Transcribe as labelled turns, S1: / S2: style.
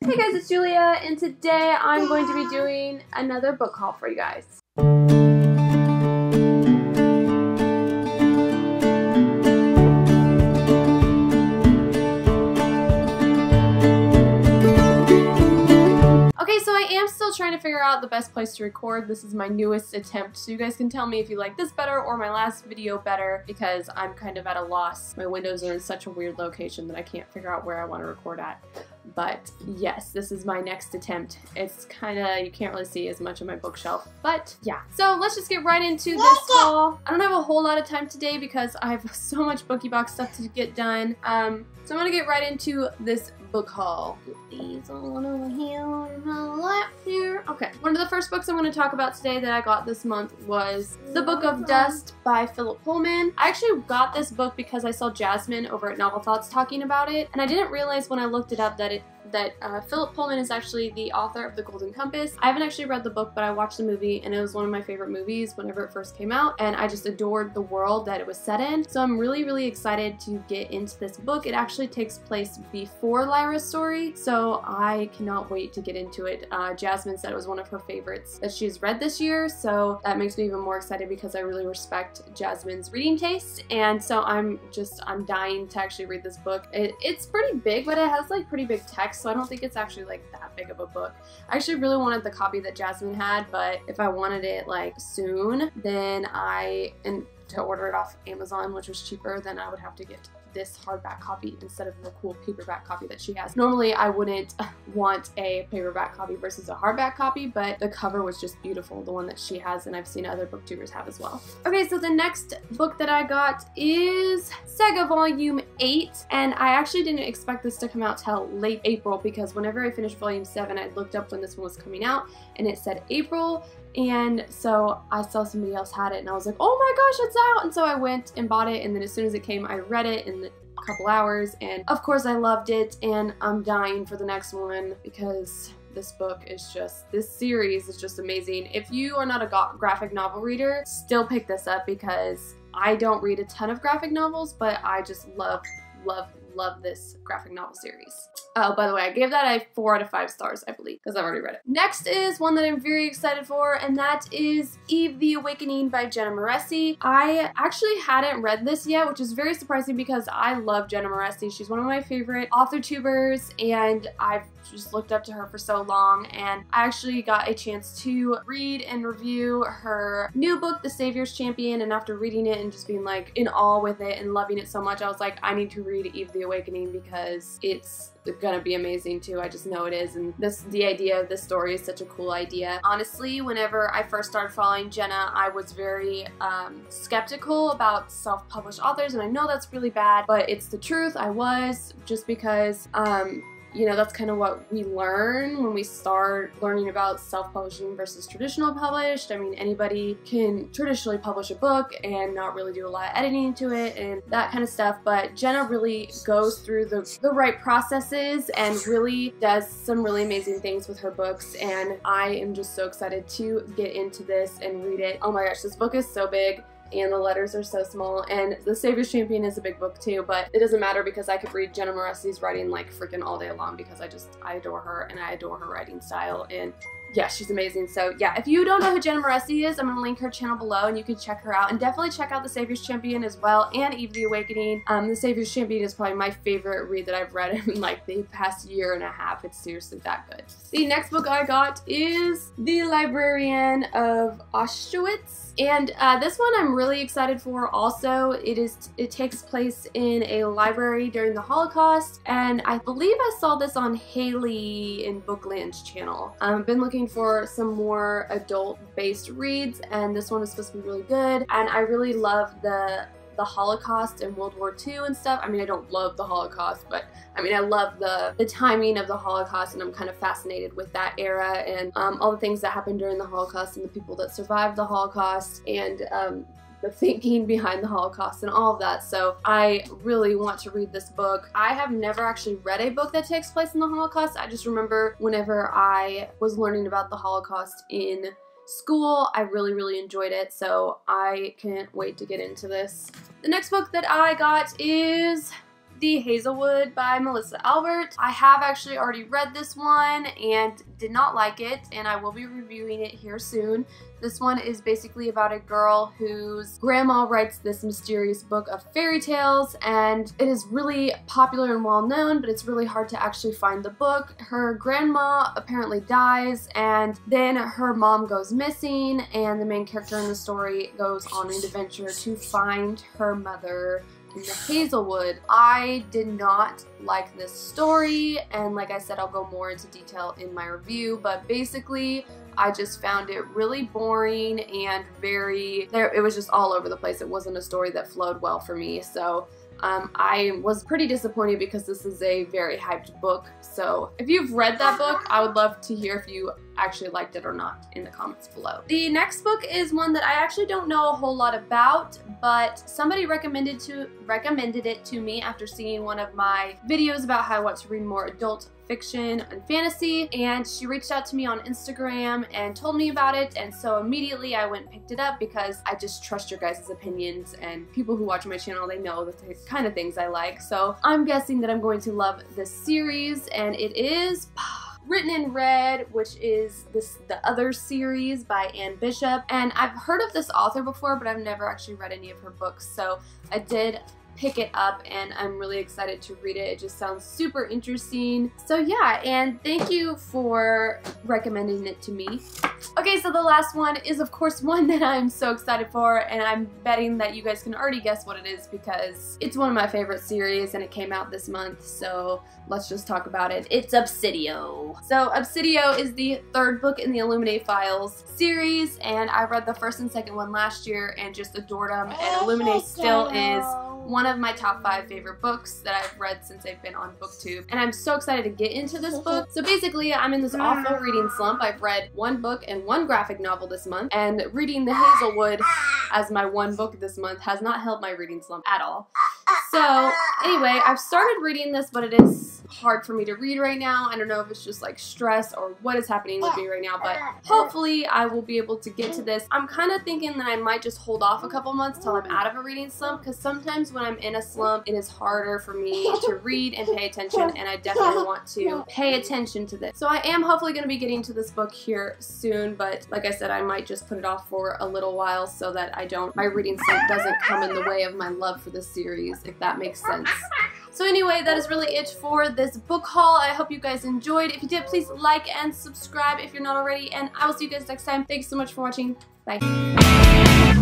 S1: Hey guys, it's Julia, and today I'm going to be doing another book haul for you guys. Okay, so I am still trying to figure out the best place to record. This is my newest attempt, so you guys can tell me if you like this better or my last video better, because I'm kind of at a loss. My windows are in such a weird location that I can't figure out where I want to record at. But yes, this is my next attempt. It's kind of, you can't really see as much of my bookshelf, but yeah. So let's just get right into this haul. I don't have a whole lot of time today because I have so much BookieBox stuff to get done. So I'm gonna get right into this book haul. Get these on over here on my lap here. Okay, one of the first books I'm going to talk about today that I got this month was The Book of Dust by Philip Pullman. I actually got this book because I saw Jasmine over at Novel Thoughts talking about it, and I didn't realize when I looked it up that Philip Pullman is actually the author of The Golden Compass. I haven't actually read the book, but I watched the movie, and it was one of my favorite movies whenever it first came out, and I just adored the world that it was set in. So I'm really, really excited to get into this book. It actually takes place before Lyra's story, so I cannot wait to get into it. Jasmine said it was one of her favorites that she's read this year, so that makes me even more excited because I really respect Jasmine's reading taste, and so I'm dying to actually read this book. It's pretty big, but it has like pretty big text, so I don't think it's actually like that big of a book. I actually really wanted the copy that Jasmine had, but if I wanted it like soon, then to order it off Amazon, which was cheaper, then I would have to get this hardback copy instead of the cool paperback copy that she has. Normally I wouldn't want a paperback copy versus a hardback copy, but the cover was just beautiful, the one that she has, and I've seen other booktubers have as well. Okay, so the next book that I got is Saga Volume 8, and I actually didn't expect this to come out till late April because whenever I finished Volume 7, I looked up when this one was coming out and it said April, and so I saw somebody else had it and I was like, oh my gosh, it's out! And so I went and bought it, and then as soon as it came, I read it in a couple hours, and of course I loved it, and I'm dying for the next one because this series is just amazing. If you are not a graphic novel reader, still pick this up because I don't read a ton of graphic novels, but I just love this graphic novel series. Oh, by the way, I gave that a 4 out of 5 stars, I believe, because I've already read it. Next is one that I'm very excited for, and that is Eve the Awakening by Jenna Moreci. I actually hadn't read this yet, which is very surprising because I love Jenna Moreci. She's one of my favorite author tubers, and I've just looked up to her for so long, and I actually got a chance to read and review her new book, The Savior's Champion, and after reading it and just being like in awe with it and loving it so much, I was like, I need to read Eve the Awakening because it's gonna be amazing too. I just know it is, and the idea of this story is such a cool idea. Honestly, whenever I first started following Jenna, I was very skeptical about self-published authors, and I know that's really bad, but it's the truth. I was, just because you know, that's kind of what we learn when we start learning about self-publishing versus traditional published. I mean, anybody can traditionally publish a book and not really do a lot of editing to it and that kind of stuff, but Jenna really goes through the right processes and really does some really amazing things with her books, and I am just so excited to get into this and read it. Oh my gosh, this book is so big, and the letters are so small, and The Savior's Champion is a big book too, but it doesn't matter because I could read Jenna Moreci's writing like freaking all day long because I adore her, and I adore her writing style, and yeah, she's amazing. So yeah, if you don't know who Jenna Moreci is, I'm going to link her channel below and you can check her out, and definitely check out The Savior's Champion as well, and Eve the Awakening. The Savior's Champion is probably my favorite read that I've read in like the past year and a half. It's seriously that good. The next book I got is The Librarian of Auschwitz. And this one I'm really excited for also. It takes place in a library during the Holocaust, and I believe I saw this on Haley in Bookland's channel. I've been looking for some more adult-based reads, and this one is supposed to be really good, and I really love the Holocaust and World War II and stuff. I mean, I don't love the Holocaust, but I mean, I love the timing of the Holocaust, and I'm kind of fascinated with that era and all the things that happened during the Holocaust and the people that survived the Holocaust, and the thinking behind the Holocaust and all of that. So I really want to read this book. I have never actually read a book that takes place in the Holocaust. I just remember whenever I was learning about the Holocaust in school, I really, really enjoyed it, so I can't wait to get into this. The next book that I got is The Hazelwood by Melissa Albert. I have actually already read this one and did not like it, and I will be reviewing it here soon. This one is basically about a girl whose grandma writes this mysterious book of fairy tales, and it is really popular and well known, but it's really hard to actually find the book. Her grandma apparently dies, and then her mom goes missing, and the main character in the story goes on an adventure to find her mother in the Hazelwood. I did not like this story, and like I said, I'll go more into detail in my review, but basically I just found it really boring and it was just all over the place. It wasn't a story that flowed well for me, so I was pretty disappointed because this is a very hyped book. So if you've read that book, I would love to hear if you actually liked it or not in the comments below. The next book is one that I actually don't know a whole lot about, but somebody recommended it to me after seeing one of my videos about how I want to read more adult fiction and fantasy, and she reached out to me on Instagram and told me about it, and so immediately I went and picked it up because I just trust your guys' opinions, and people who watch my channel, they know the kind of things I like. So I'm guessing that I'm going to love this series, and it is Written in Red, which is the other series by Anne Bishop, and I've heard of this author before, but I've never actually read any of her books, so I did pick it up and I'm really excited to read it. It just sounds super interesting. So yeah, and thank you for recommending it to me. Okay, so the last one is of course one that I'm so excited for, and I'm betting that you guys can already guess what it is because it's one of my favorite series and it came out this month, so let's just talk about it. It's Obsidio. So Obsidio is the third book in the Illuminae Files series, and I read the first and second one last year and just adored them, and Illuminae still is one of my top 5 favorite books that I've read since I've been on BookTube, and I'm so excited to get into this book. So basically, I'm in this awful reading slump. I've read one book and one graphic novel this month, and reading The Hazelwood as my one book this month has not helped my reading slump at all. So anyway, I've started reading this, but it is hard for me to read right now. I don't know if it's just like stress or what is happening with me right now, but hopefully I will be able to get to this. I'm kind of thinking that I might just hold off a couple months till I'm out of a reading slump, because sometimes when I'm in a slump, it is harder for me to read and pay attention, and I definitely want to pay attention to this. So I am hopefully going to be getting to this book here soon, but like I said, I might just put it off for a little while so that my reading slump doesn't come in the way of my love for this series, if that makes sense. So anyway, that is really it for this book haul. I hope you guys enjoyed. If you did, please like and subscribe if you're not already, and I will see you guys next time. Thanks so much for watching. Bye.